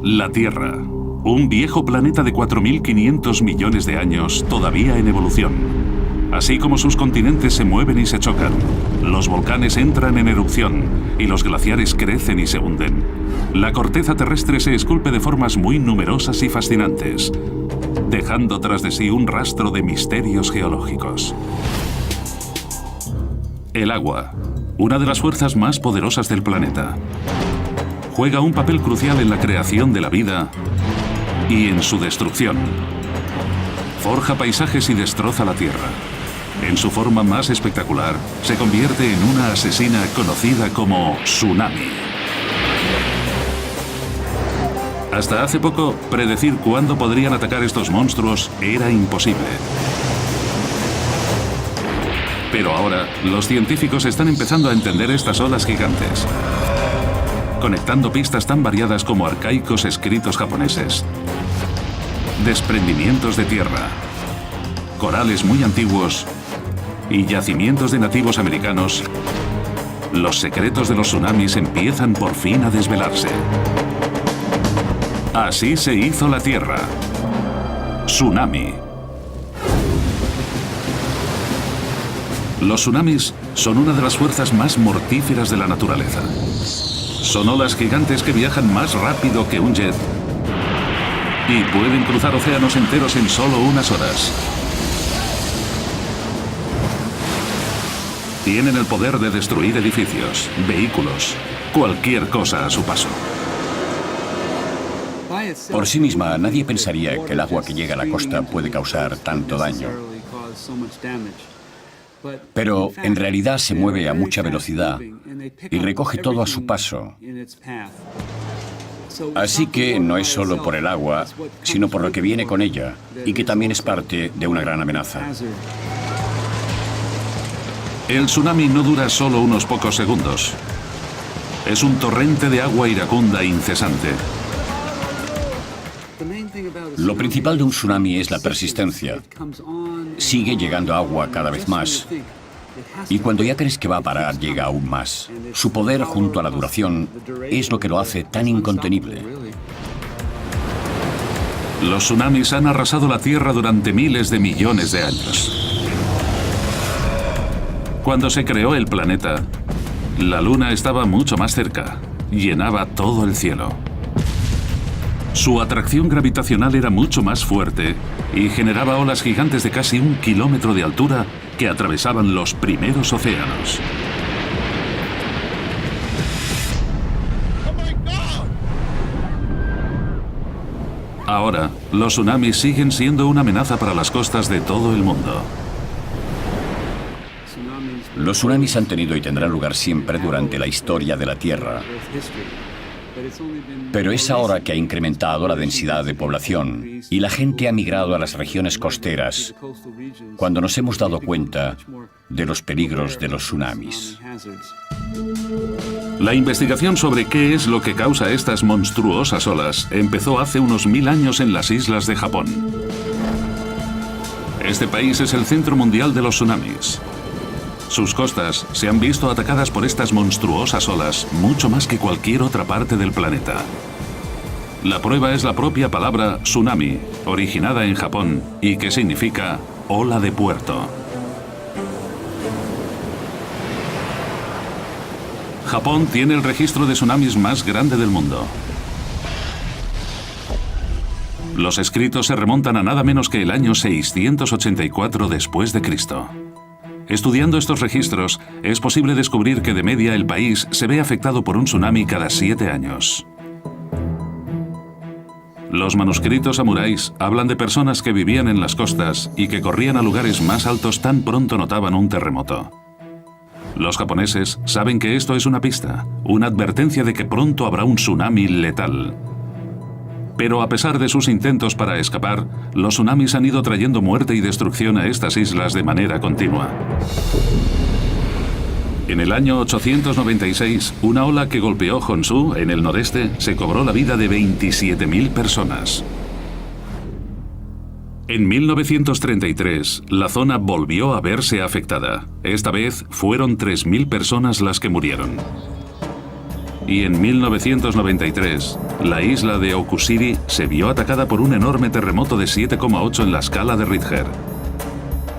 La Tierra, un viejo planeta de 4.500 millones de años todavía en evolución. Así como sus continentes se mueven y se chocan, los volcanes entran en erupción y los glaciares crecen y se hunden. La corteza terrestre se esculpe de formas muy numerosas y fascinantes, dejando tras de sí un rastro de misterios geológicos. El agua, una de las fuerzas más poderosas del planeta, juega un papel crucial en la creación de la vida y en su destrucción. Forja paisajes y destroza la Tierra. En su forma más espectacular, se convierte en una asesina conocida como tsunami. Hasta hace poco, predecir cuándo podrían atacar estos monstruos era imposible. Pero ahora, los científicos están empezando a entender estas olas gigantes, conectando pistas tan variadas como arcaicos escritos japoneses, desprendimientos de tierra, corales muy antiguos y yacimientos de nativos americanos. Los secretos de los tsunamis empiezan por fin a desvelarse. Así se hizo la Tierra. Tsunami. Los tsunamis son una de las fuerzas más mortíferas de la naturaleza. Son olas gigantes que viajan más rápido que un jet y pueden cruzar océanos enteros en solo unas horas. Tienen el poder de destruir edificios, vehículos, cualquier cosa a su paso. Por sí misma, nadie pensaría que el agua que llega a la costa puede causar tanto daño. Pero en realidad se mueve a mucha velocidad y recoge todo a su paso. Así que no es solo por el agua, sino por lo que viene con ella, y que también es parte de una gran amenaza. El tsunami no dura solo unos pocos segundos. Es un torrente de agua iracunda e incesante. Lo principal de un tsunami es la persistencia. Sigue llegando agua cada vez más. Y cuando ya crees que va a parar, llega aún más. Su poder junto a la duración es lo que lo hace tan incontenible. Los tsunamis han arrasado la Tierra durante miles de millones de años. Cuando se creó el planeta, la Luna estaba mucho más cerca, llenaba todo el cielo. Su atracción gravitacional era mucho más fuerte y generaba olas gigantes de casi 1 kilómetro de altura que atravesaban los primeros océanos. Ahora, los tsunamis siguen siendo una amenaza para las costas de todo el mundo. Los tsunamis han tenido y tendrán lugar siempre durante la historia de la Tierra. Pero es ahora que ha incrementado la densidad de población y la gente ha migrado a las regiones costeras, cuando nos hemos dado cuenta de los peligros de los tsunamis. La investigación sobre qué es lo que causa estas monstruosas olas empezó hace unos 1000 años en las islas de Japón. Este país es el centro mundial de los tsunamis. Sus costas se han visto atacadas por estas monstruosas olas mucho más que cualquier otra parte del planeta. La prueba es la propia palabra tsunami, originada en Japón y que significa ola de puerto. Japón tiene el registro de tsunamis más grande del mundo. Los escritos se remontan a nada menos que el año 684 después de Cristo. Estudiando estos registros, es posible descubrir que de media el país se ve afectado por un tsunami cada 7 años. Los manuscritos samuráis hablan de personas que vivían en las costas y que corrían a lugares más altos tan pronto notaban un terremoto. Los japoneses saben que esto es una pista, una advertencia de que pronto habrá un tsunami letal. Pero a pesar de sus intentos para escapar, los tsunamis han ido trayendo muerte y destrucción a estas islas de manera continua. En el año 896, una ola que golpeó Honshu, en el noreste, se cobró la vida de 27.000 personas. En 1933, la zona volvió a verse afectada. Esta vez fueron 3.000 personas las que murieron. Y en 1993, la isla de Okusiri se vio atacada por un enorme terremoto de 7,8 en la escala de Richter.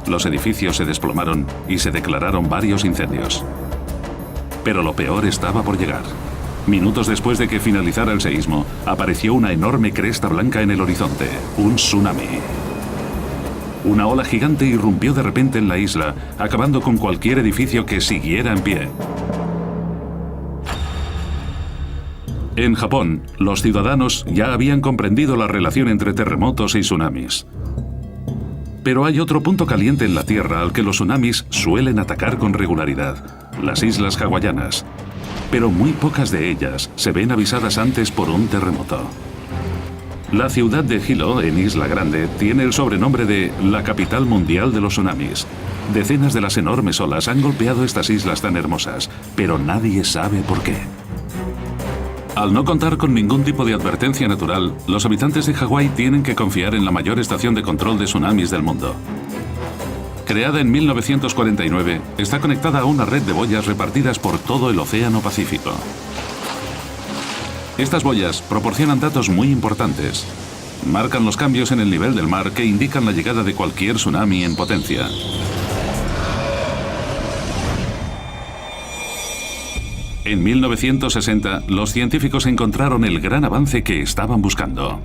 Los edificios se desplomaron y se declararon varios incendios. Pero lo peor estaba por llegar. Minutos después de que finalizara el seísmo, apareció una enorme cresta blanca en el horizonte, un tsunami. Una ola gigante irrumpió de repente en la isla, acabando con cualquier edificio que siguiera en pie. En Japón, los ciudadanos ya habían comprendido la relación entre terremotos y tsunamis. Pero hay otro punto caliente en la Tierra al que los tsunamis suelen atacar con regularidad: las islas hawaianas. Pero muy pocas de ellas se ven avisadas antes por un terremoto. La ciudad de Hilo, en Isla Grande, tiene el sobrenombre de la capital mundial de los tsunamis. Decenas de las enormes olas han golpeado estas islas tan hermosas, pero nadie sabe por qué. Al no contar con ningún tipo de advertencia natural, los habitantes de Hawái tienen que confiar en la mayor estación de control de tsunamis del mundo. Creada en 1949, está conectada a una red de boyas repartidas por todo el Océano Pacífico. Estas boyas proporcionan datos muy importantes. Marcan los cambios en el nivel del mar que indican la llegada de cualquier tsunami en potencia. En 1960, los científicos encontraron el gran avance que estaban buscando.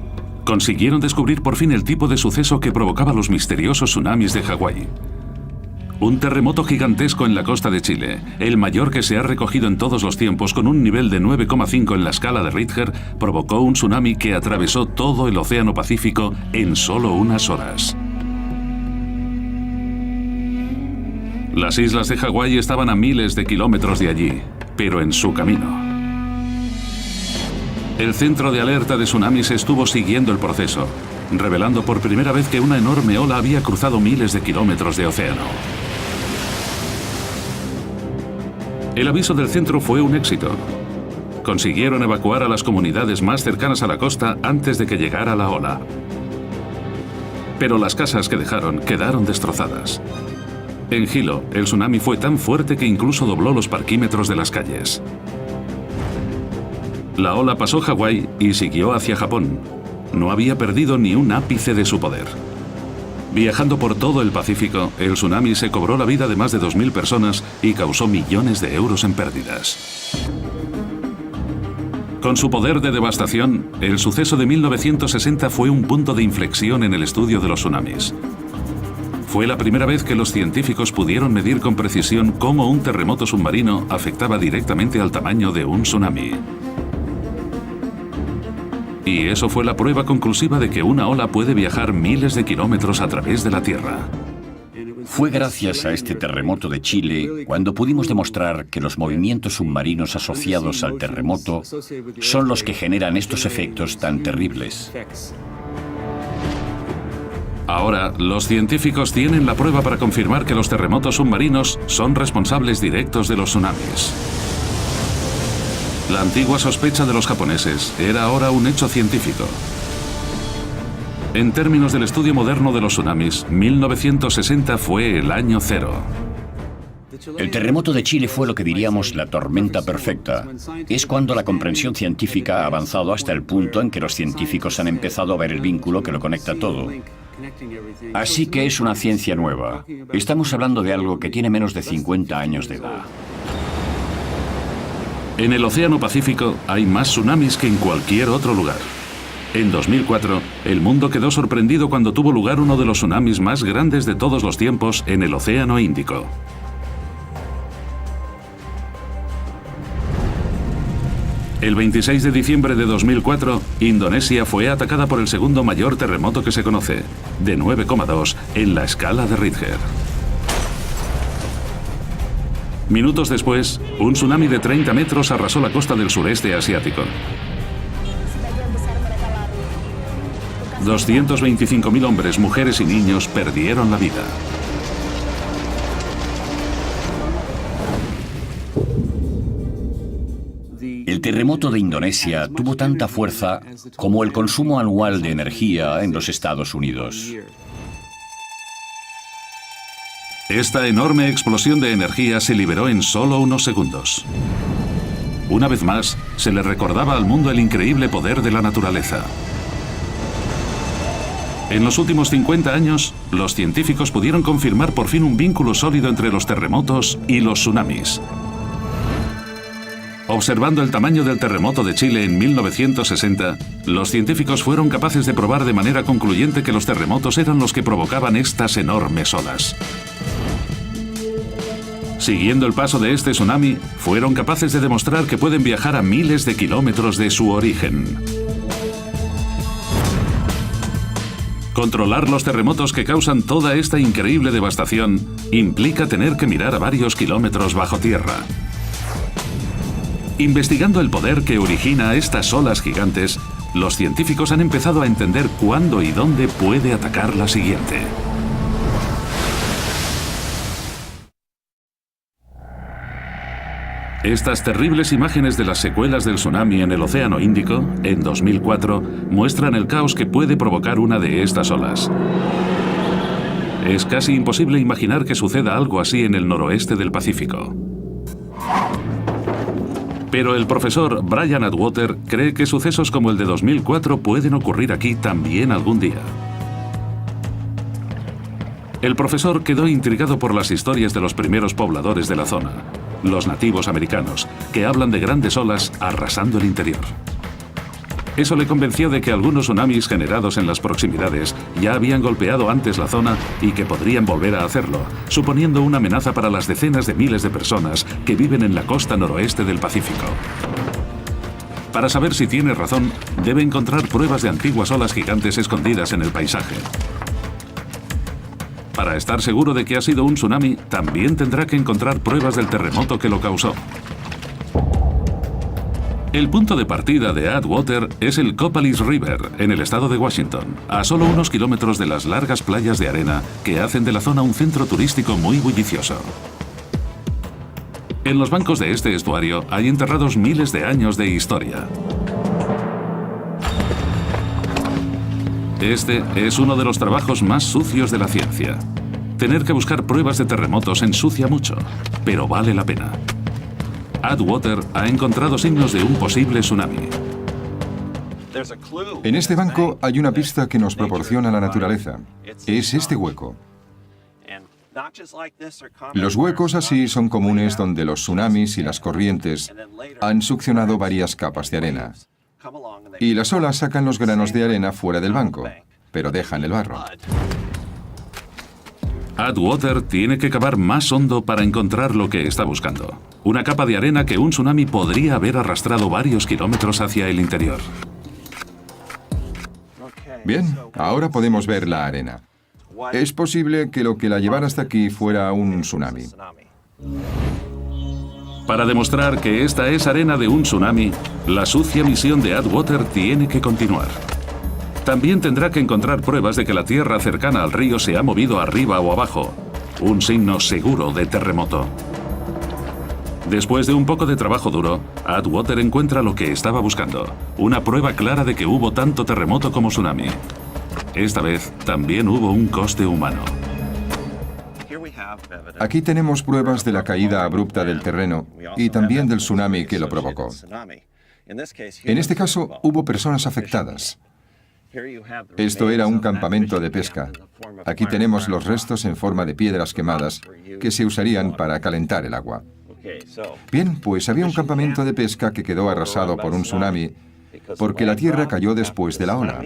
Consiguieron descubrir por fin el tipo de suceso que provocaba los misteriosos tsunamis de Hawái. Un terremoto gigantesco en la costa de Chile, el mayor que se ha recogido en todos los tiempos, con un nivel de 9,5 en la escala de Richter, provocó un tsunami que atravesó todo el Océano Pacífico en solo unas horas. Las islas de Hawái estaban a miles de kilómetros de allí, pero en su camino. El centro de alerta de tsunamis estuvo siguiendo el proceso, revelando por primera vez que una enorme ola había cruzado miles de kilómetros de océano. El aviso del centro fue un éxito. Consiguieron evacuar a las comunidades más cercanas a la costa antes de que llegara la ola. Pero las casas que dejaron quedaron destrozadas. En Hilo, el tsunami fue tan fuerte que incluso dobló los parquímetros de las calles. La ola pasó Hawái y siguió hacia Japón. No había perdido ni un ápice de su poder. Viajando por todo el Pacífico, el tsunami se cobró la vida de más de 2.000 personas y causó millones de euros en pérdidas. Con su poder de devastación, el suceso de 1960 fue un punto de inflexión en el estudio de los tsunamis. Fue la primera vez que los científicos pudieron medir con precisión cómo un terremoto submarino afectaba directamente al tamaño de un tsunami. Y eso fue la prueba conclusiva de que una ola puede viajar miles de kilómetros a través de la Tierra. Fue gracias a este terremoto de Chile cuando pudimos demostrar que los movimientos submarinos asociados al terremoto son los que generan estos efectos tan terribles. Ahora, los científicos tienen la prueba para confirmar que los terremotos submarinos son responsables directos de los tsunamis. La antigua sospecha de los japoneses era ahora un hecho científico. En términos del estudio moderno de los tsunamis, 1960 fue el año cero. El terremoto de Chile fue lo que diríamos la tormenta perfecta. Es cuando la comprensión científica ha avanzado hasta el punto en que los científicos han empezado a ver el vínculo que lo conecta todo. Así que es una ciencia nueva. Estamos hablando de algo que tiene menos de 50 años de edad. En el Océano Pacífico hay más tsunamis que en cualquier otro lugar. En 2004, el mundo quedó sorprendido cuando tuvo lugar uno de los tsunamis más grandes de todos los tiempos en el Océano Índico. El 26 de diciembre de 2004, Indonesia fue atacada por el segundo mayor terremoto que se conoce, de 9,2 en la escala de Richter. Minutos después, un tsunami de 30 metros arrasó la costa del sureste asiático. 225.000 hombres, mujeres y niños perdieron la vida. El terremoto de Indonesia tuvo tanta fuerza como el consumo anual de energía en los Estados Unidos. Esta enorme explosión de energía se liberó en solo unos segundos. Una vez más, se le recordaba al mundo el increíble poder de la naturaleza. En los últimos 50 años, los científicos pudieron confirmar por fin un vínculo sólido entre los terremotos y los tsunamis. Observando el tamaño del terremoto de Chile en 1960, los científicos fueron capaces de probar de manera concluyente que los terremotos eran los que provocaban estas enormes olas. Siguiendo el paso de este tsunami, fueron capaces de demostrar que pueden viajar a miles de kilómetros de su origen. Controlar los terremotos que causan toda esta increíble devastación implica tener que mirar a varios kilómetros bajo tierra. Investigando el poder que origina estas olas gigantes, los científicos han empezado a entender cuándo y dónde puede atacar la siguiente. Estas terribles imágenes de las secuelas del tsunami en el Océano Índico, en 2004, muestran el caos que puede provocar una de estas olas. Es casi imposible imaginar que suceda algo así en el noroeste del Pacífico. Pero el profesor Brian Atwater cree que sucesos como el de 2004 pueden ocurrir aquí también algún día. El profesor quedó intrigado por las historias de los primeros pobladores de la zona, los nativos americanos, que hablan de grandes olas arrasando el interior. Eso le convenció de que algunos tsunamis generados en las proximidades ya habían golpeado antes la zona y que podrían volver a hacerlo, suponiendo una amenaza para las decenas de miles de personas que viven en la costa noroeste del Pacífico. Para saber si tiene razón, debe encontrar pruebas de antiguas olas gigantes escondidas en el paisaje. Para estar seguro de que ha sido un tsunami, también tendrá que encontrar pruebas del terremoto que lo causó. El punto de partida de Atwater es el Copalice River, en el estado de Washington, a solo unos kilómetros de las largas playas de arena que hacen de la zona un centro turístico muy bullicioso. En los bancos de este estuario hay enterrados miles de años de historia. Este es uno de los trabajos más sucios de la ciencia. Tener que buscar pruebas de terremotos ensucia mucho, pero vale la pena. Atwater ha encontrado signos de un posible tsunami. En este banco hay una pista que nos proporciona la naturaleza. Es este hueco. Los huecos así son comunes donde los tsunamis y las corrientes han succionado varias capas de arena. Y las olas sacan los granos de arena fuera del banco, pero dejan el barro. Atwater tiene que cavar más hondo para encontrar lo que está buscando. Una capa de arena que un tsunami podría haber arrastrado varios kilómetros hacia el interior. Bien, ahora podemos ver la arena. Es posible que lo que la llevara hasta aquí fuera un tsunami. Para demostrar que esta es arena de un tsunami, la sucia misión de Atwater tiene que continuar. También tendrá que encontrar pruebas de que la tierra cercana al río se ha movido arriba o abajo, un signo seguro de terremoto. Después de un poco de trabajo duro, Atwater encuentra lo que estaba buscando, una prueba clara de que hubo tanto terremoto como tsunami. Esta vez también hubo un coste humano. Aquí tenemos pruebas de la caída abrupta del terreno y también del tsunami que lo provocó. En este caso, hubo personas afectadas. Esto era un campamento de pesca. Aquí tenemos los restos en forma de piedras quemadas que se usarían para calentar el agua. Bien, pues había un campamento de pesca que quedó arrasado por un tsunami porque la tierra cayó después de la ola.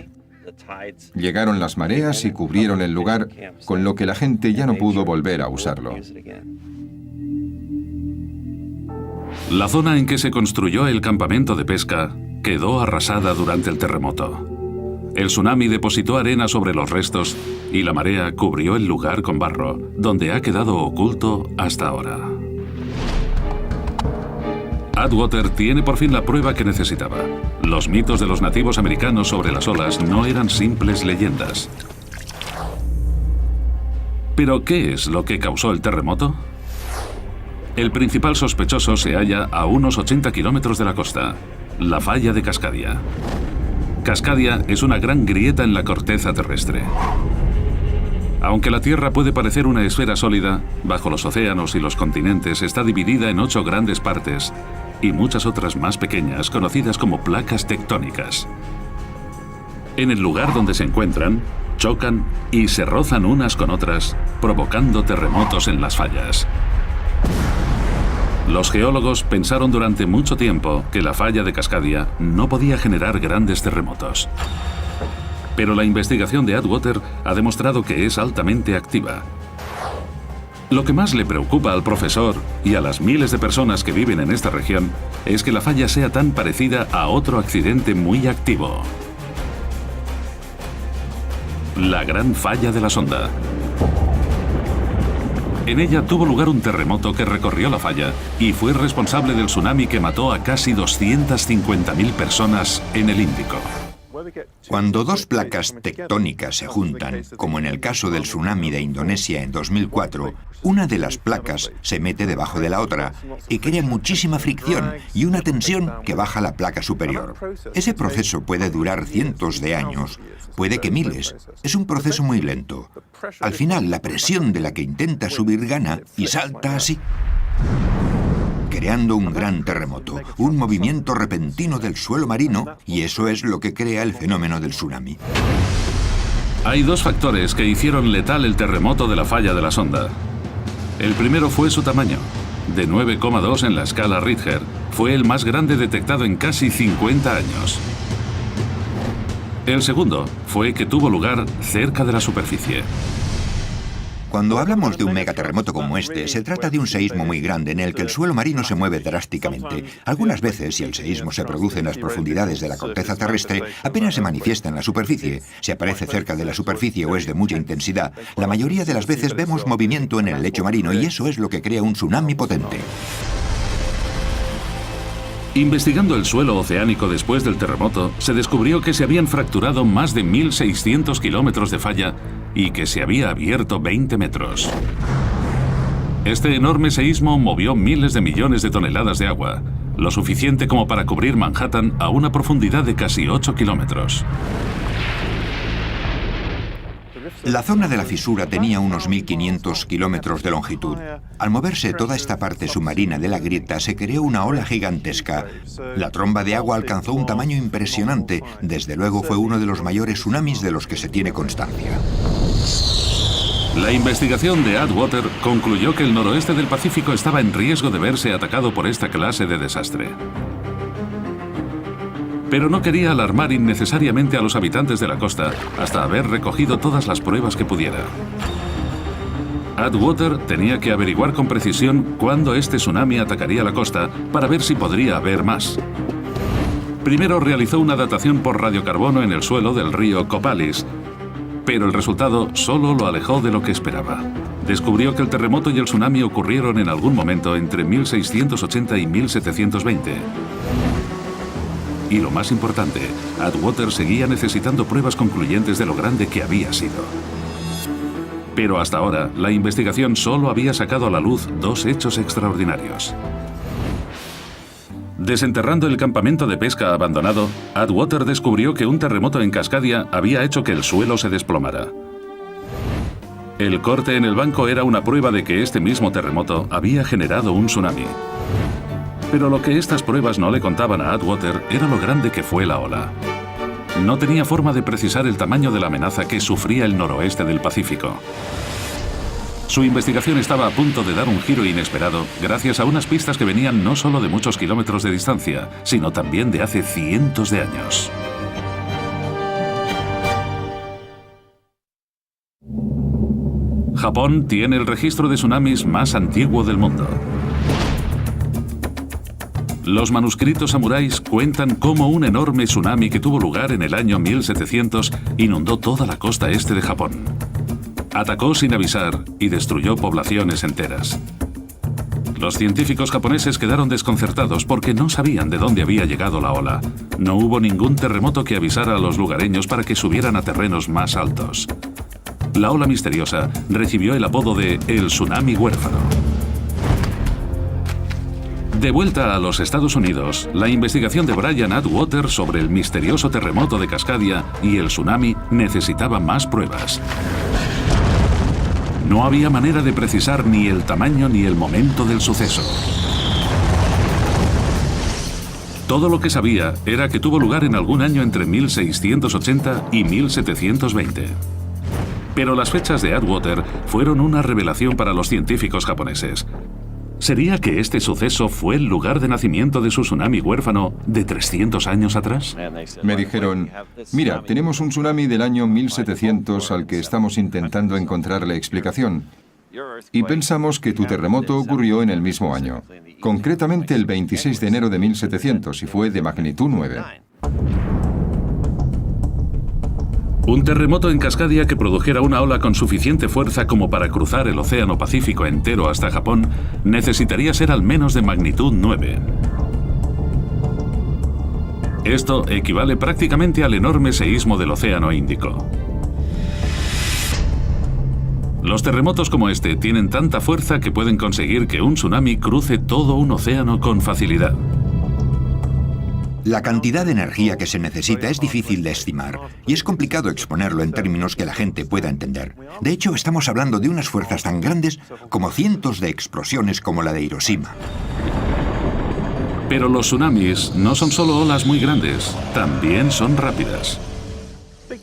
Llegaron las mareas y cubrieron el lugar, con lo que la gente ya no pudo volver a usarlo. La zona en que se construyó el campamento de pesca quedó arrasada durante el terremoto. El tsunami depositó arena sobre los restos y la marea cubrió el lugar con barro, donde ha quedado oculto hasta ahora. Atwater tiene por fin la prueba que necesitaba. Los mitos de los nativos americanos sobre las olas no eran simples leyendas. ¿Pero qué es lo que causó el terremoto? El principal sospechoso se halla a unos 80 kilómetros de la costa, la falla de Cascadia. Cascadia es una gran grieta en la corteza terrestre. Aunque la Tierra puede parecer una esfera sólida, bajo los océanos y los continentes está dividida en 8 grandes partes, y muchas otras más pequeñas conocidas como placas tectónicas. En el lugar donde se encuentran, chocan y se rozan unas con otras, provocando terremotos en las fallas. Los geólogos pensaron durante mucho tiempo que la falla de Cascadia no podía generar grandes terremotos. Pero la investigación de Atwater ha demostrado que es altamente activa. Lo que más le preocupa al profesor y a las miles de personas que viven en esta región es que la falla sea tan parecida a otro accidente muy activo. La Gran Falla de la Sonda. En ella tuvo lugar un terremoto que recorrió la falla y fue responsable del tsunami que mató a casi 250.000 personas en el Índico. Cuando dos placas tectónicas se juntan, como en el caso del tsunami de Indonesia en 2004, una de las placas se mete debajo de la otra y crea muchísima fricción y una tensión que baja la placa superior. Ese proceso puede durar cientos de años, puede que miles. Es un proceso muy lento. Al final, la presión de la que intenta subir gana y salta así, creando un gran terremoto, un movimiento repentino del suelo marino, y eso es lo que crea el fenómeno del tsunami. Hay dos factores que hicieron letal el terremoto de la falla de la Sonda. El primero fue su tamaño. De 9,2 en la escala Richter, fue el más grande detectado en casi 50 años. El segundo fue que tuvo lugar cerca de la superficie. Cuando hablamos de un megaterremoto como este, se trata de un seísmo muy grande en el que el suelo marino se mueve drásticamente. Algunas veces, si el seísmo se produce en las profundidades de la corteza terrestre, apenas se manifiesta en la superficie. Si aparece cerca de la superficie o es de mucha intensidad, la mayoría de las veces vemos movimiento en el lecho marino y eso es lo que crea un tsunami potente. Investigando el suelo oceánico después del terremoto, se descubrió que se habían fracturado más de 1.600 kilómetros de falla y que se había abierto 20 metros. Este enorme seísmo movió miles de millones de toneladas de agua, lo suficiente como para cubrir Manhattan a una profundidad de casi 8 kilómetros. La zona de la fisura tenía unos 1.500 kilómetros de longitud. Al moverse toda esta parte submarina de la grieta, se creó una ola gigantesca. La tromba de agua alcanzó un tamaño impresionante. Desde luego fue uno de los mayores tsunamis de los que se tiene constancia. La investigación de Atwater concluyó que el noroeste del Pacífico estaba en riesgo de verse atacado por esta clase de desastre. Pero no quería alarmar innecesariamente a los habitantes de la costa hasta haber recogido todas las pruebas que pudiera. Atwater tenía que averiguar con precisión cuándo este tsunami atacaría la costa para ver si podría haber más. Primero realizó una datación por radiocarbono en el suelo del río Copalis, pero el resultado solo lo alejó de lo que esperaba. Descubrió que el terremoto y el tsunami ocurrieron en algún momento entre 1680 y 1720. Y lo más importante, Atwater seguía necesitando pruebas concluyentes de lo grande que había sido. Pero hasta ahora, la investigación solo había sacado a la luz dos hechos extraordinarios. Desenterrando el campamento de pesca abandonado, Atwater descubrió que un terremoto en Cascadia había hecho que el suelo se desplomara. El corte en el banco era una prueba de que este mismo terremoto había generado un tsunami. Pero lo que estas pruebas no le contaban a Atwater era lo grande que fue la ola. No tenía forma de precisar el tamaño de la amenaza que sufría el noroeste del Pacífico. Su investigación estaba a punto de dar un giro inesperado gracias a unas pistas que venían no solo de muchos kilómetros de distancia, sino también de hace cientos de años. Japón tiene el registro de tsunamis más antiguo del mundo. Los manuscritos samuráis cuentan cómo un enorme tsunami que tuvo lugar en el año 1700 inundó toda la costa este de Japón. Atacó sin avisar y destruyó poblaciones enteras. Los científicos japoneses quedaron desconcertados porque no sabían de dónde había llegado la ola. No hubo ningún terremoto que avisara a los lugareños para que subieran a terrenos más altos. La ola misteriosa recibió el apodo de el tsunami huérfano. De vuelta a los Estados Unidos, la investigación de Brian Atwater sobre el misterioso terremoto de Cascadia y el tsunami necesitaba más pruebas. No había manera de precisar ni el tamaño ni el momento del suceso. Todo lo que sabía era que tuvo lugar en algún año entre 1680 y 1720. Pero las fechas de Atwater fueron una revelación para los científicos japoneses. ¿Sería que este suceso fue el lugar de nacimiento de su tsunami huérfano de 300 años atrás? Me dijeron, mira, tenemos un tsunami del año 1700 al que estamos intentando encontrarle explicación. Y pensamos que tu terremoto ocurrió en el mismo año, concretamente el 26 de enero de 1700, y fue de magnitud 9. Un terremoto en Cascadia que produjera una ola con suficiente fuerza como para cruzar el Océano Pacífico entero hasta Japón necesitaría ser al menos de magnitud 9. Esto equivale prácticamente al enorme seísmo del Océano Índico. Los terremotos como este tienen tanta fuerza que pueden conseguir que un tsunami cruce todo un océano con facilidad. La cantidad de energía que se necesita es difícil de estimar y es complicado exponerlo en términos que la gente pueda entender. De hecho, estamos hablando de unas fuerzas tan grandes como cientos de explosiones como la de Hiroshima. Pero los tsunamis no son solo olas muy grandes, también son rápidas.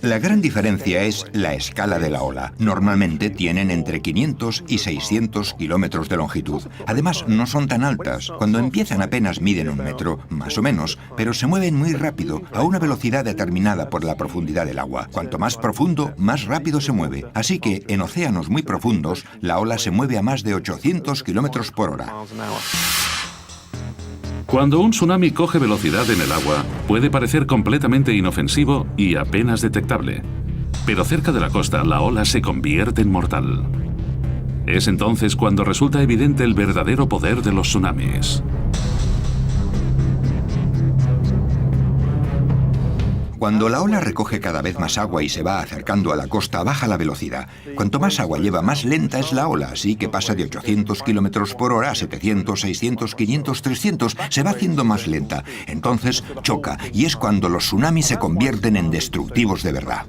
La gran diferencia es la escala de la ola. Normalmente tienen entre 500 y 600 kilómetros de longitud. Además, no son tan altas. Cuando empiezan apenas miden 1 metro, más o menos, pero se mueven muy rápido, a una velocidad determinada por la profundidad del agua. Cuanto más profundo, más rápido se mueve. Así que, en océanos muy profundos, la ola se mueve a más de 800 kilómetros por hora. Cuando un tsunami coge velocidad en el agua, puede parecer completamente inofensivo y apenas detectable. Pero cerca de la costa, la ola se convierte en mortal. Es entonces cuando resulta evidente el verdadero poder de los tsunamis. Cuando la ola recoge cada vez más agua y se va acercando a la costa, baja la velocidad. Cuanto más agua lleva, más lenta es la ola, así que pasa de 800 kilómetros por hora a 700, 600, 500, 300. Se va haciendo más lenta. Entonces choca, y es cuando los tsunamis se convierten en destructivos de verdad.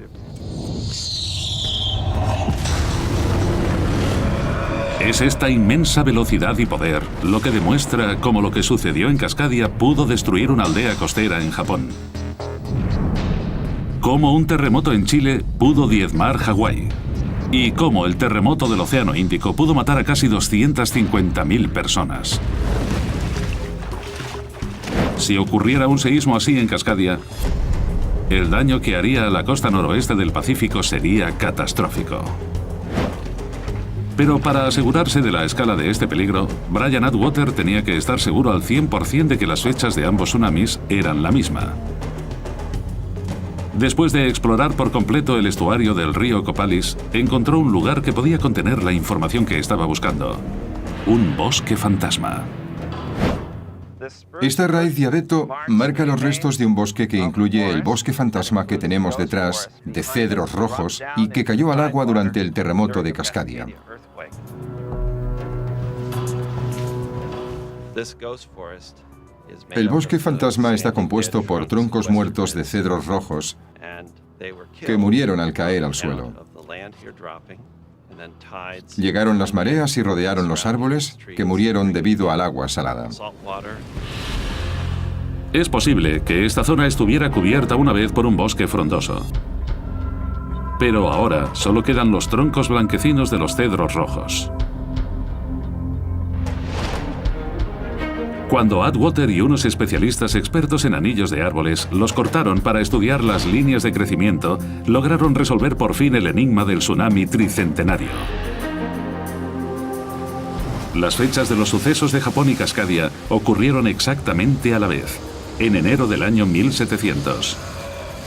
Es esta inmensa velocidad y poder lo que demuestra cómo lo que sucedió en Cascadia pudo destruir una aldea costera en Japón. Cómo un terremoto en Chile pudo diezmar Hawái. Y cómo el terremoto del Océano Índico pudo matar a casi 250.000 personas. Si ocurriera un seísmo así en Cascadia, el daño que haría a la costa noroeste del Pacífico sería catastrófico. Pero para asegurarse de la escala de este peligro, Brian Atwater tenía que estar seguro al 100% de que las fechas de ambos tsunamis eran la misma. Después de explorar por completo el estuario del río Copalis, encontró un lugar que podía contener la información que estaba buscando. Un bosque fantasma. Esta raíz de abeto marca los restos de un bosque que incluye el bosque fantasma que tenemos detrás, de cedros rojos, y que cayó al agua durante el terremoto de Cascadia. El bosque fantasma está compuesto por troncos muertos de cedros rojos que murieron al caer al suelo. Llegaron las mareas y rodearon los árboles, que murieron debido al agua salada. Es posible que esta zona estuviera cubierta una vez por un bosque frondoso. Pero ahora solo quedan los troncos blanquecinos de los cedros rojos. Cuando Atwater y unos especialistas expertos en anillos de árboles los cortaron para estudiar las líneas de crecimiento, lograron resolver por fin el enigma del tsunami tricentenario. Las fechas de los sucesos de Japón y Cascadia ocurrieron exactamente a la vez, en enero del año 1700.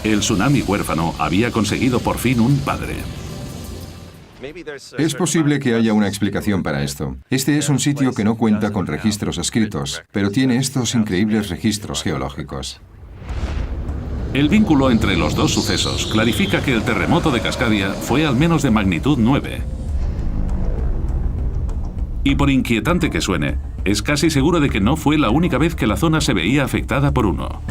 El tsunami huérfano había conseguido por fin un padre. Es posible que haya una explicación para esto. Este es un sitio que no cuenta con registros escritos, pero tiene estos increíbles registros geológicos. El vínculo entre los dos sucesos clarifica que el terremoto de Cascadia fue al menos de magnitud 9. Y por inquietante que suene, es casi seguro de que no fue la única vez que la zona se veía afectada por uno.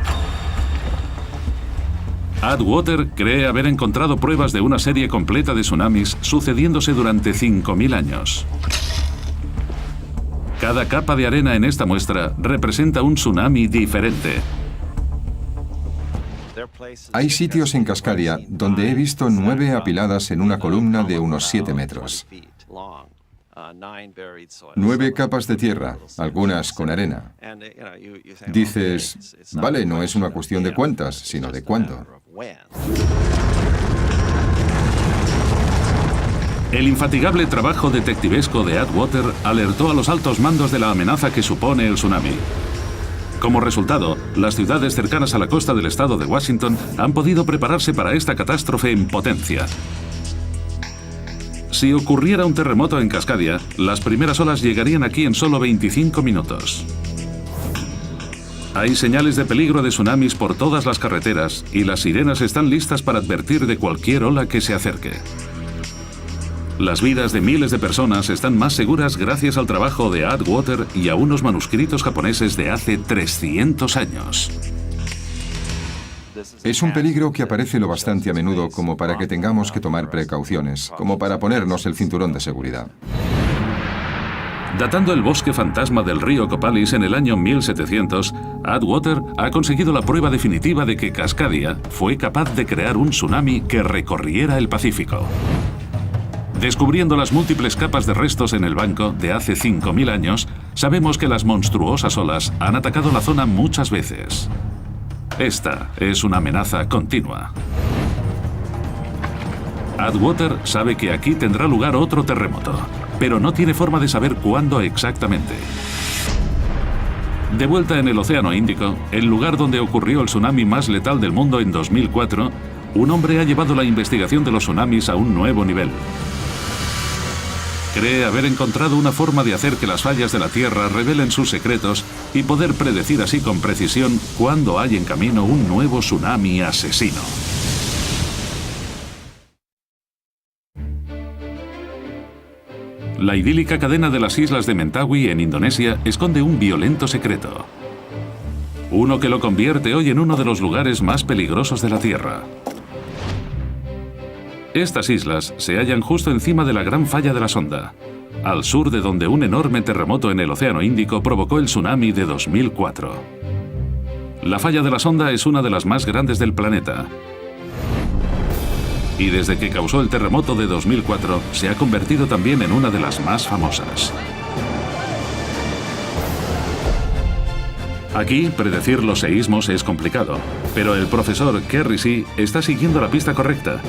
Atwater cree haber encontrado pruebas de una serie completa de tsunamis sucediéndose durante 5.000 años. Cada capa de arena en esta muestra representa un tsunami diferente, Hay sitios en Cascadia donde he visto 9 apiladas en una columna de unos 7 metros. 9 capas de tierra, algunas con arena. Dices, vale, no es una cuestión de cuántas, sino de cuándo. El infatigable trabajo detectivesco de Atwater alertó a los altos mandos de la amenaza que supone el tsunami. Como resultado, las ciudades cercanas a la costa del estado de Washington han podido prepararse para esta catástrofe en potencia. Si ocurriera un terremoto en Cascadia, las primeras olas llegarían aquí en solo 25 minutos. Hay señales de peligro de tsunamis por todas las carreteras y las sirenas están listas para advertir de cualquier ola que se acerque. Las vidas de miles de personas están más seguras gracias al trabajo de Atwater y a unos manuscritos japoneses de hace 300 años. Es un peligro que aparece lo bastante a menudo como para que tengamos que tomar precauciones, como para ponernos el cinturón de seguridad. Datando el bosque fantasma del río Copalis en el año 1700, Atwater ha conseguido la prueba definitiva de que Cascadia fue capaz de crear un tsunami que recorriera el Pacífico. Descubriendo las múltiples capas de restos en el banco de hace 5.000 años, sabemos que las monstruosas olas han atacado la zona muchas veces. Esta es una amenaza continua. Atwater sabe que aquí tendrá lugar otro terremoto, pero no tiene forma de saber cuándo exactamente. De vuelta en el Océano Índico, el lugar donde ocurrió el tsunami más letal del mundo en 2004, un hombre ha llevado la investigación de los tsunamis a un nuevo nivel. Cree haber encontrado una forma de hacer que las fallas de la Tierra revelen sus secretos y poder predecir así con precisión cuándo hay en camino un nuevo tsunami asesino. La idílica cadena de las islas de Mentawai en Indonesia esconde un violento secreto. Uno que lo convierte hoy en uno de los lugares más peligrosos de la Tierra. Estas islas se hallan justo encima de la Gran Falla de la Sonda, al sur de donde un enorme terremoto en el Océano Índico provocó el tsunami de 2004. La Falla de la Sonda es una de las más grandes del planeta. Y desde que causó el terremoto de 2004, se ha convertido también en una de las más famosas. Aquí, predecir los seísmos es complicado, pero el profesor Kerry See está siguiendo la pista correcta.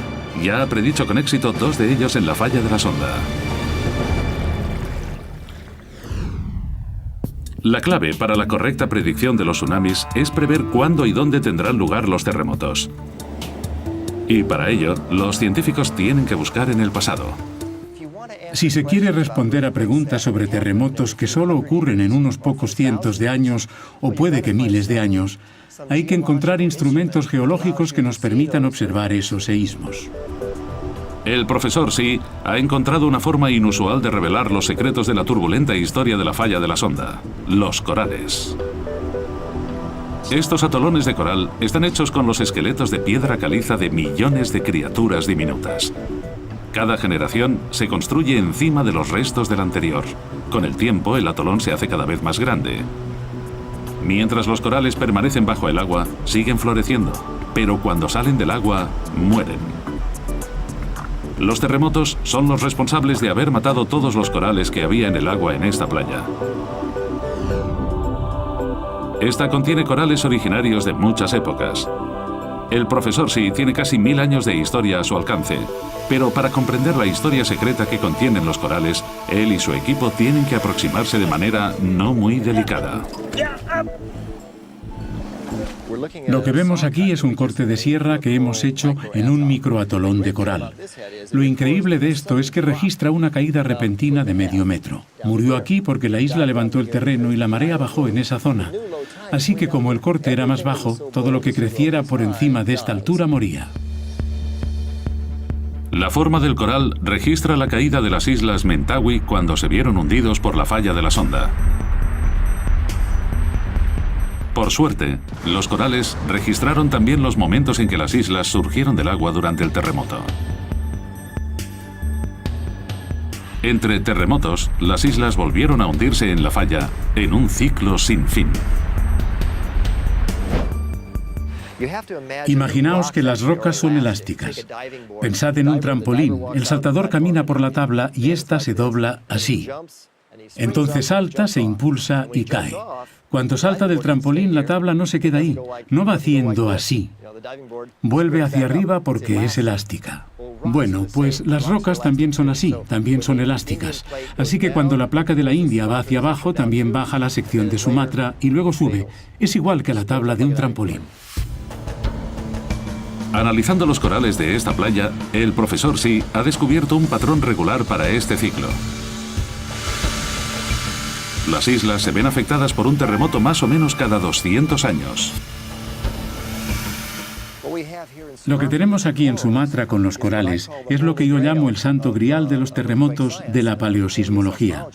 Ya ha predicho con éxito 2 de ellos en la Falla de la Sonda. La clave para la correcta predicción de los tsunamis es prever cuándo y dónde tendrán lugar los terremotos. Y para ello, los científicos tienen que buscar en el pasado. Si se quiere responder a preguntas sobre terremotos que solo ocurren en unos pocos cientos de años o puede que miles de años, hay que encontrar instrumentos geológicos que nos permitan observar esos seísmos. El profesor See ha encontrado una forma inusual de revelar los secretos de la turbulenta historia de la Falla de la Sonda: los corales. Estos atolones de coral están hechos con los esqueletos de piedra caliza de millones de criaturas diminutas. Cada generación se construye encima de los restos del anterior. Con el tiempo, el atolón se hace cada vez más grande. Mientras los corales permanecen bajo el agua, siguen floreciendo, pero cuando salen del agua, mueren. Los terremotos son los responsables de haber matado todos los corales que había en el agua en esta playa. Esta contiene corales originarios de muchas épocas. El profesor See tiene casi 1000 años de historia a su alcance, pero para comprender la historia secreta que contienen los corales, él y su equipo tienen que aproximarse de manera no muy delicada. Lo que vemos aquí es un corte de sierra que hemos hecho en un microatolón de coral. Lo increíble de esto es que registra una caída repentina de medio metro. Murió aquí porque la isla levantó el terreno y la marea bajó en esa zona. Así que como el corte era más bajo, todo lo que creciera por encima de esta altura moría. La forma del coral registra la caída de las islas Mentawai cuando se vieron hundidos por la Falla de la Sonda. Por suerte, los corales registraron también los momentos en que las islas surgieron del agua durante el terremoto. Entre terremotos, las islas volvieron a hundirse en la falla en un ciclo sin fin. Imaginaos que las rocas son elásticas. Pensad en un trampolín. El saltador camina por la tabla y ésta se dobla así. Entonces salta, se impulsa y cae. Cuando salta del trampolín, la tabla no se queda ahí, no va haciendo así. Vuelve hacia arriba porque es elástica. Bueno, pues las rocas también son así, también son elásticas. Así que cuando la placa de la India va hacia abajo, también baja la sección de Sumatra y luego sube. Es igual que la tabla de un trampolín. Analizando los corales de esta playa, el profesor Xi ha descubierto un patrón regular para este ciclo. Las islas se ven afectadas por un terremoto más o menos cada 200 años. Lo que tenemos aquí en Sumatra con los corales es lo que yo llamo el santo grial de los terremotos de la paleosismología.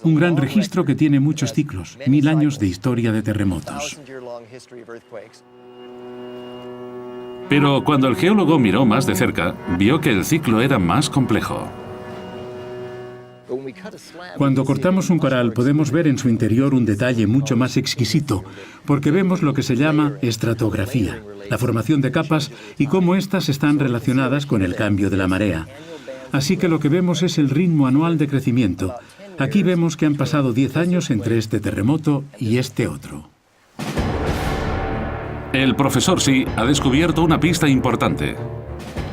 Un gran registro que tiene muchos ciclos, 1000 años de historia de terremotos. Pero cuando el geólogo miró más de cerca, vio que el ciclo era más complejo. Cuando cortamos un coral podemos ver en su interior un detalle mucho más exquisito, porque vemos lo que se llama estratografía, la formación de capas y cómo éstas están relacionadas con el cambio de la marea. Así que lo que vemos es el ritmo anual de crecimiento. Aquí vemos que han pasado 10 años entre este terremoto y este otro. El profesor Xi ha descubierto una pista importante.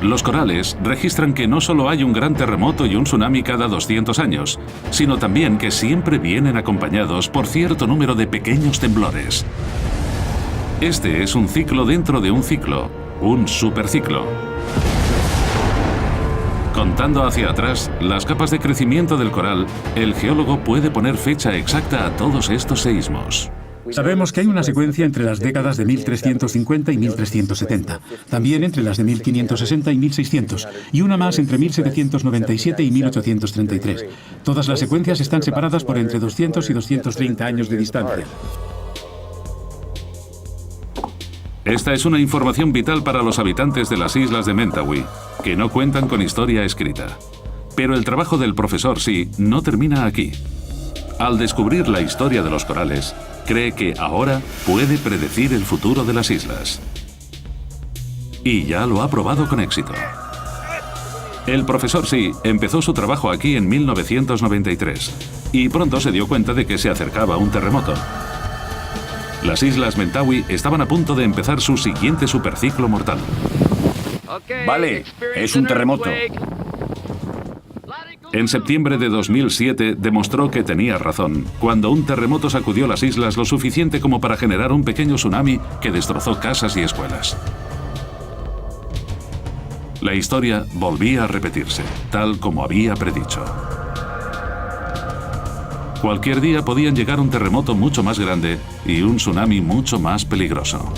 Los corales registran que no solo hay un gran terremoto y un tsunami cada 200 años, sino también que siempre vienen acompañados por cierto número de pequeños temblores. Este es un ciclo dentro de un ciclo, un superciclo. Contando hacia atrás las capas de crecimiento del coral, el geólogo puede poner fecha exacta a todos estos seísmos. Sabemos que hay una secuencia entre las décadas de 1350 y 1370, también entre las de 1560 y 1600, y una más entre 1797 y 1833. Todas las secuencias están separadas por entre 200 y 230 años de distancia. Esta es una información vital para los habitantes de las islas de Mentawai, que no cuentan con historia escrita. Pero el trabajo del profesor Xi no termina aquí. Al descubrir la historia de los corales, cree que ahora puede predecir el futuro de las islas. Y ya lo ha probado con éxito. El profesor Xi empezó su trabajo aquí en 1993 y pronto se dio cuenta de que se acercaba un terremoto. Las islas Mentawai estaban a punto de empezar su siguiente superciclo mortal. Vale, es un terremoto. En septiembre de 2007 demostró que tenía razón, cuando un terremoto sacudió las islas lo suficiente como para generar un pequeño tsunami que destrozó casas y escuelas. La historia volvía a repetirse, tal como había predicho. Cualquier día podían llegar un terremoto mucho más grande y un tsunami mucho más peligroso.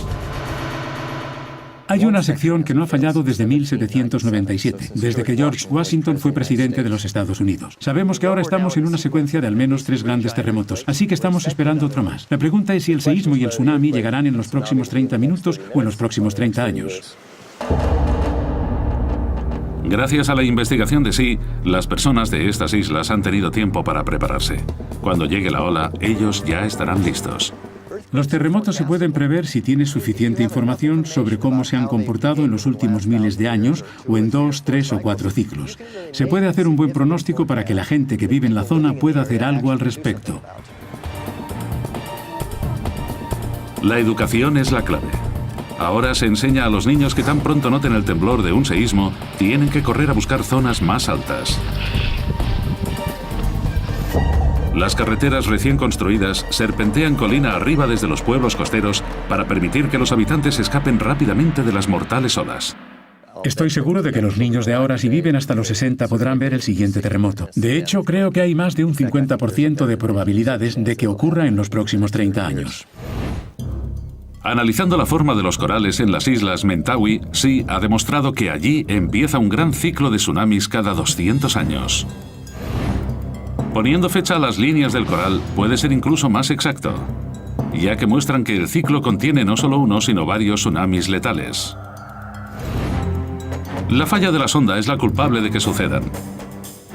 Hay una sección que no ha fallado desde 1797, desde que George Washington fue presidente de los Estados Unidos. Sabemos que ahora estamos en una secuencia de al menos 3 grandes terremotos, así que estamos esperando otro más. La pregunta es si el seísmo y el tsunami llegarán en los próximos 30 minutos o en los próximos 30 años. Gracias a la investigación de Xi, las personas de estas islas han tenido tiempo para prepararse. Cuando llegue la ola, ellos ya estarán listos. Los terremotos se pueden prever si tienes suficiente información sobre cómo se han comportado en los últimos miles de años o en 2, 3 o 4 ciclos. Se puede hacer un buen pronóstico para que la gente que vive en la zona pueda hacer algo al respecto. La educación es la clave. Ahora se enseña a los niños que tan pronto noten el temblor de un seísmo, tienen que correr a buscar zonas más altas. Las carreteras recién construidas serpentean colina arriba desde los pueblos costeros para permitir que los habitantes escapen rápidamente de las mortales olas. Estoy seguro de que los niños de ahora, si viven hasta los 60, podrán ver el siguiente terremoto. De hecho, creo que hay más de un 50% de probabilidades de que ocurra en los próximos 30 años. Analizando la forma de los corales en las islas Mentawai, Xi ha demostrado que allí empieza un gran ciclo de tsunamis cada 200 años. Poniendo fecha a las líneas del coral puede ser incluso más exacto, ya que muestran que el ciclo contiene no solo uno, sino varios tsunamis letales. La falla de la sonda es la culpable de que sucedan,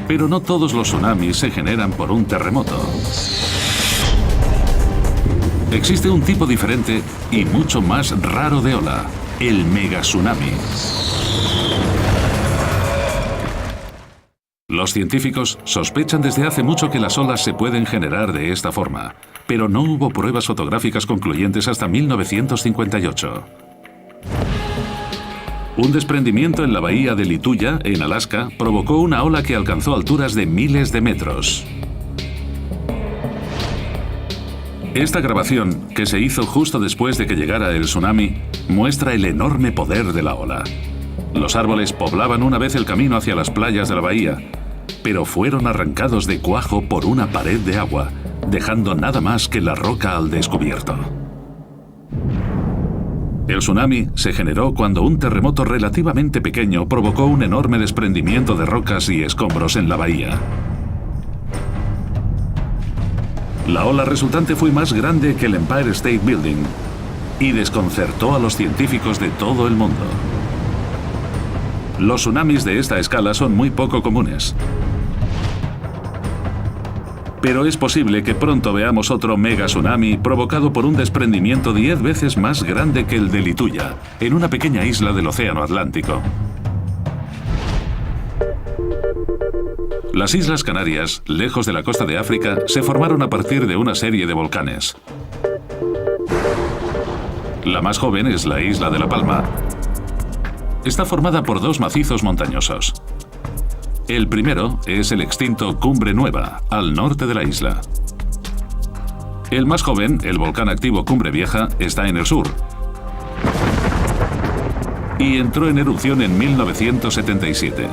pero no todos los tsunamis se generan por un terremoto. Existe un tipo diferente y mucho más raro de ola, el megatsunami. Los científicos sospechan desde hace mucho que las olas se pueden generar de esta forma, pero no hubo pruebas fotográficas concluyentes hasta 1958. Un desprendimiento en la bahía de Lituya, en Alaska, provocó una ola que alcanzó alturas de miles de metros. Esta grabación, que se hizo justo después de que llegara el tsunami, muestra el enorme poder de la ola. Los árboles poblaban una vez el camino hacia las playas de la bahía, pero fueron arrancados de cuajo por una pared de agua, dejando nada más que la roca al descubierto. El tsunami se generó cuando un terremoto relativamente pequeño provocó un enorme desprendimiento de rocas y escombros en la bahía. La ola resultante fue más grande que el Empire State Building y desconcertó a los científicos de todo el mundo. Los tsunamis de esta escala son muy poco comunes. Pero es posible que pronto veamos otro mega tsunami provocado por un desprendimiento 10 veces más grande que el de Lituya, en una pequeña isla del Océano Atlántico. Las Islas Canarias, lejos de la costa de África, se formaron a partir de una serie de volcanes. La más joven es la isla de La Palma. Está formada por dos macizos montañosos. El primero es el extinto Cumbre Nueva, al norte de la isla. El más joven, el volcán activo Cumbre Vieja, está en el sur y entró en erupción en 1977.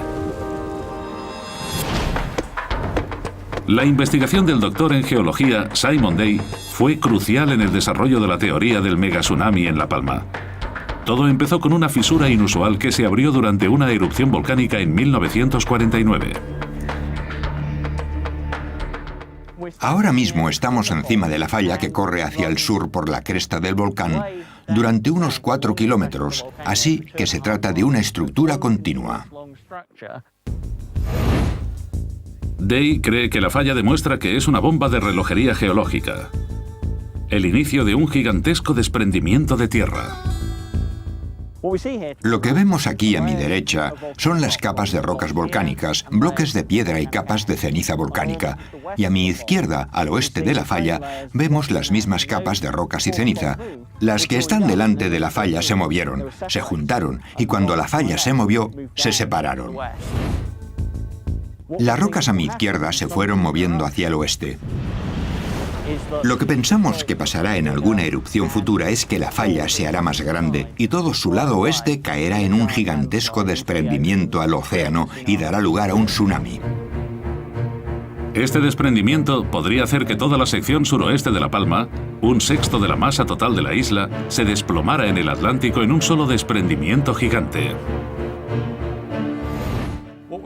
La investigación del doctor en geología Simon Day fue crucial en el desarrollo de la teoría del megatsunami en La Palma. Todo empezó con una fisura inusual que se abrió durante una erupción volcánica en 1949. Ahora mismo estamos encima de la falla que corre hacia el sur por la cresta del volcán durante unos 4 kilómetros, así que se trata de una estructura continua. Day cree que la falla demuestra que es una bomba de relojería geológica, el inicio de un gigantesco desprendimiento de tierra. Lo que vemos aquí a mi derecha son las capas de rocas volcánicas, bloques de piedra y capas de ceniza volcánica. Y a mi izquierda, al oeste de la falla, vemos las mismas capas de rocas y ceniza. Las que están delante de la falla se movieron, se juntaron, y cuando la falla se movió, se separaron. Las rocas a mi izquierda se fueron moviendo hacia el oeste. Lo que pensamos que pasará en alguna erupción futura es que la falla se hará más grande y todo su lado oeste caerá en un gigantesco desprendimiento al océano y dará lugar a un tsunami. Este desprendimiento podría hacer que toda la sección suroeste de La Palma, un sexto de la masa total de la isla, se desplomara en el Atlántico en un solo desprendimiento gigante.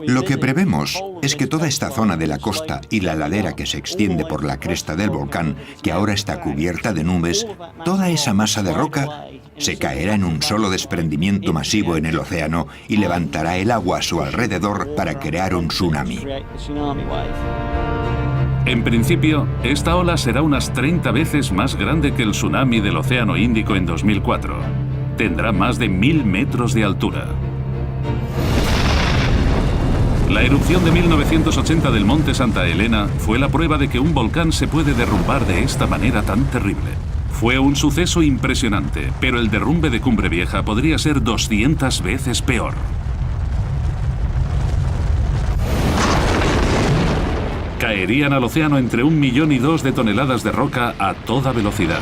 Lo que prevemos es que toda esta zona de la costa y la ladera que se extiende por la cresta del volcán, que ahora está cubierta de nubes, toda esa masa de roca se caerá en un solo desprendimiento masivo en el océano y levantará el agua a su alrededor para crear un tsunami. En principio, esta ola será unas 30 veces más grande que el tsunami del Océano Índico en 2004. Tendrá más de 1000 metros de altura. La erupción de 1980 del Monte Santa Elena fue la prueba de que un volcán se puede derrumbar de esta manera tan terrible. Fue un suceso impresionante, pero el derrumbe de Cumbre Vieja podría ser 200 veces peor. Caerían al océano entre 1,2 millones de toneladas de roca a toda velocidad.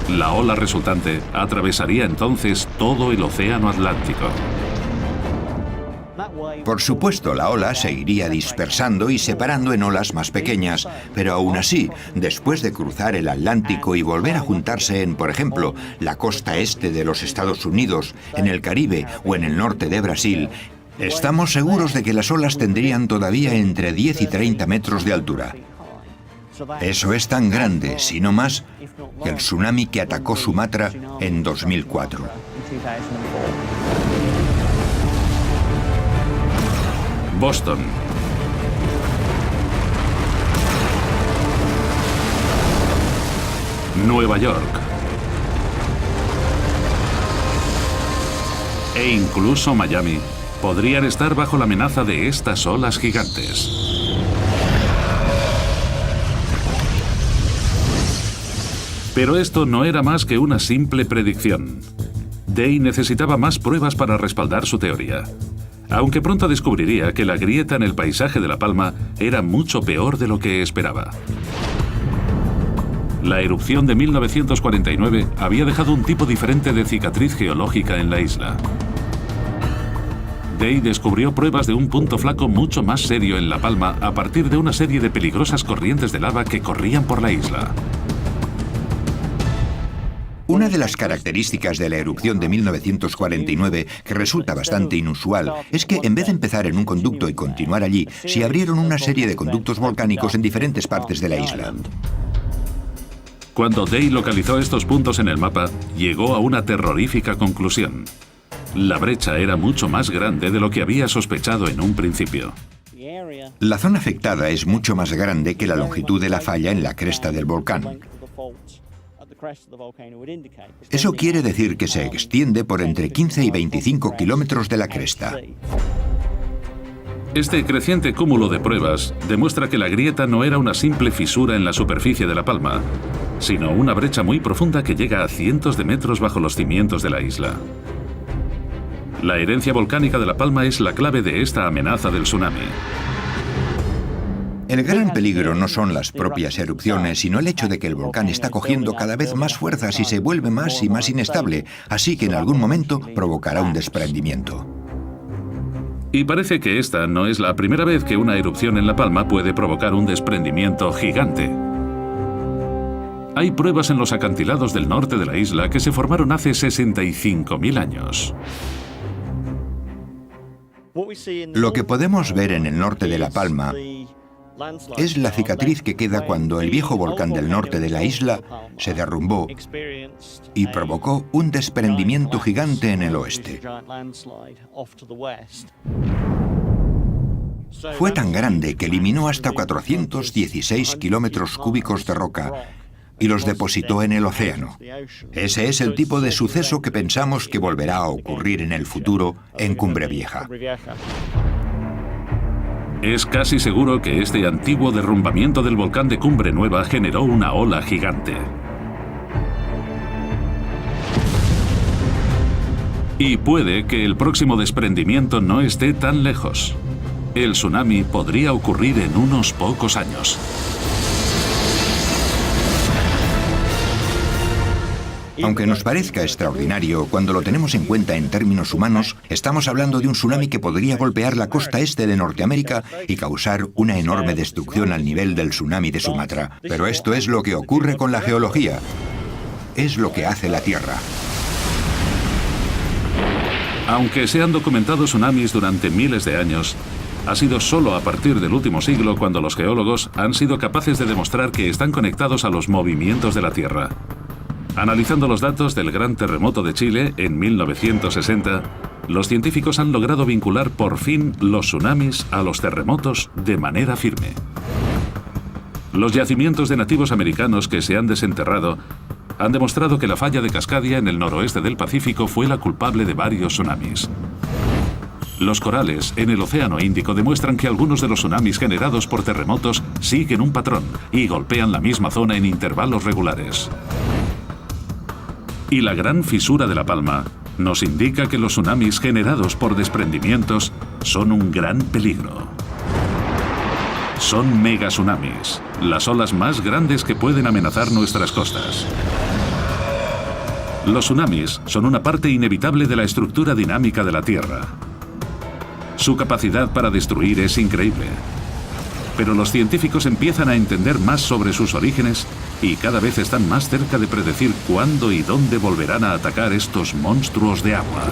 La ola resultante atravesaría entonces todo el océano Atlántico. Por supuesto, la ola se iría dispersando y separando en olas más pequeñas, pero aún así, después de cruzar el Atlántico y volver a juntarse en, por ejemplo, la costa este de los Estados Unidos, en el Caribe o en el norte de Brasil, estamos seguros de que las olas tendrían todavía entre 10 y 30 metros de altura. Eso es tan grande, si no más, que el tsunami que atacó Sumatra en 2004. Boston. Nueva York. e incluso Miami podrían estar bajo la amenaza de estas olas gigantes. Pero esto no era más que una simple predicción. Day necesitaba más pruebas para respaldar su teoría, aunque pronto descubriría que la grieta en el paisaje de La Palma era mucho peor de lo que esperaba. La erupción de 1949 había dejado un tipo diferente de cicatriz geológica en la isla. Day descubrió pruebas de un punto flaco mucho más serio en La Palma a partir de una serie de peligrosas corrientes de lava que corrían por la isla. Una de las características de la erupción de 1949, que resulta bastante inusual, es que en vez de empezar en un conducto y continuar allí, se abrieron una serie de conductos volcánicos en diferentes partes de la isla. Cuando Day localizó estos puntos en el mapa, llegó a una terrorífica conclusión. La brecha era mucho más grande de lo que había sospechado en un principio. La zona afectada es mucho más grande que la longitud de la falla en la cresta del volcán. Eso quiere decir que se extiende por entre 15 y 25 kilómetros de la cresta. Este creciente cúmulo de pruebas demuestra que la grieta no era una simple fisura en la superficie de La Palma, sino una brecha muy profunda que llega a cientos de metros bajo los cimientos de la isla. La herencia volcánica de La Palma es la clave de esta amenaza del tsunami. El gran peligro no son las propias erupciones, sino el hecho de que el volcán está cogiendo cada vez más fuerzas y se vuelve más y más inestable, así que en algún momento provocará un desprendimiento. Y parece que esta no es la primera vez que una erupción en La Palma puede provocar un desprendimiento gigante. Hay pruebas en los acantilados del norte de la isla que se formaron hace 65.000 años. Lo que podemos ver en el norte de La Palma es la cicatriz que queda cuando el viejo volcán del norte de la isla se derrumbó y provocó un desprendimiento gigante en el oeste. Fue tan grande que eliminó hasta 416 kilómetros cúbicos de roca y los depositó en el océano. Ese es el tipo de suceso que pensamos que volverá a ocurrir en el futuro en Cumbre Vieja. Es casi seguro que este antiguo derrumbamiento del volcán de Cumbre Nueva generó una ola gigante. Y puede que el próximo desprendimiento no esté tan lejos. El tsunami podría ocurrir en unos pocos años. Aunque nos parezca extraordinario, cuando lo tenemos en cuenta en términos humanos, estamos hablando de un tsunami que podría golpear la costa este de Norteamérica y causar una enorme destrucción al nivel del tsunami de Sumatra. Pero esto es lo que ocurre con la geología. Es lo que hace la Tierra. Aunque se han documentado tsunamis durante miles de años, ha sido solo a partir del último siglo cuando los geólogos han sido capaces de demostrar que están conectados a los movimientos de la Tierra. Analizando los datos del gran terremoto de Chile en 1960, los científicos han logrado vincular por fin los tsunamis a los terremotos de manera firme. Los yacimientos de nativos americanos que se han desenterrado han demostrado que la falla de Cascadia en el noroeste del Pacífico fue la culpable de varios tsunamis. Los corales en el Océano Índico demuestran que algunos de los tsunamis generados por terremotos siguen un patrón y golpean la misma zona en intervalos regulares. Y la gran fisura de La Palma nos indica que los tsunamis generados por desprendimientos son un gran peligro. Son megatsunamis, las olas más grandes que pueden amenazar nuestras costas. Los tsunamis son una parte inevitable de la estructura dinámica de la Tierra. Su capacidad para destruir es increíble. Pero los científicos empiezan a entender más sobre sus orígenes y cada vez están más cerca de predecir cuándo y dónde volverán a atacar estos monstruos de agua.